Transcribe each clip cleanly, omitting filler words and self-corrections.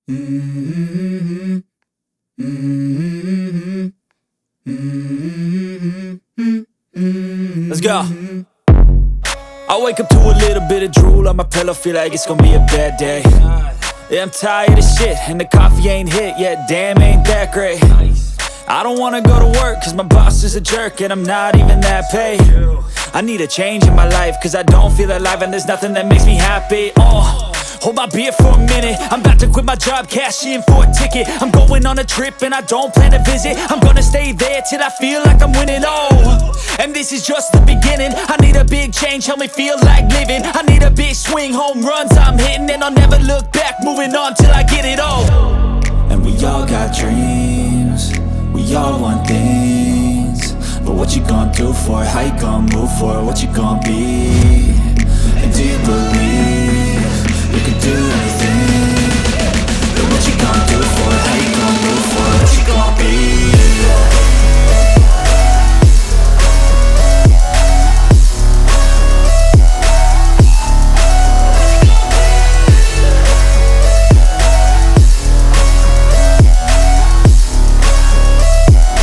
Mm-hmm. Mm-hmm. Mm-hmm. Let's go. I wake up to a little bit of drool on my pillow, feel like it's gonna be a bad day. Yeah, I'm tired of shit, and the coffee ain't hit yet, damn, ain't that great. I don't wanna go to work, cause my boss is a jerk, and I'm not even that paid. I need a change in my life, cause I don't feel alive, and there's nothing that makes me happy. Hold my beer for a minute, I'm about to quit my job, cash in for a ticket. I'm going on a trip and I don't plan to visit. I'm gonna stay there till I feel like I'm winning, and this is just the beginning. I need a big change, help me feel like living. I need a big swing, home runs I'm hitting, and I'll never look back, moving on till I get it all. And we all got dreams, we all want things, but what you gonna do for it? How you gonna move for it? What you gonna be? And do you believe you can do anything? But what you gonna do for it? How you gonna move for it? What you gonna be?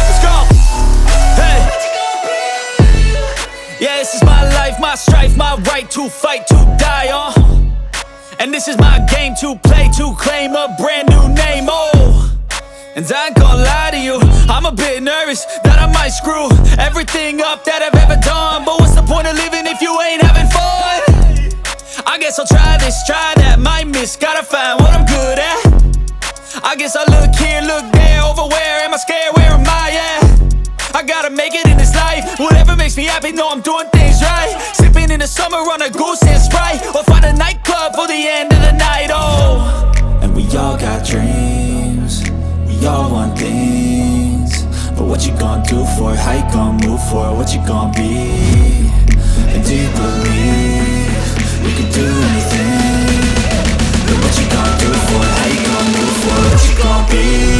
Let's go! Hey! Yeah, this is my life, my strife, my right to fight, to die on. And this is my game to play, to claim a brand new name, and I ain't gonna lie to you, I'm a bit nervous that I might screw everything up that I've ever done. But what's the point of living if you ain't having fun? I guess I'll try this, try that, might miss, gotta find what I'm good at. I guess I look here, look there, over where am I scared, where am I at? I gotta make it in this life, whatever makes me happy, know I'm doing things right. Sipping in the summer on a goose and Sprite, or find a nightclub for the end of the night, And we all got dreams, we all want things, but what you gonna do for it? How you gonna move for it? What you gonna be? And do you believe you can do anything? But what you gonna do for it? How you gonna move for it? What you gonna be?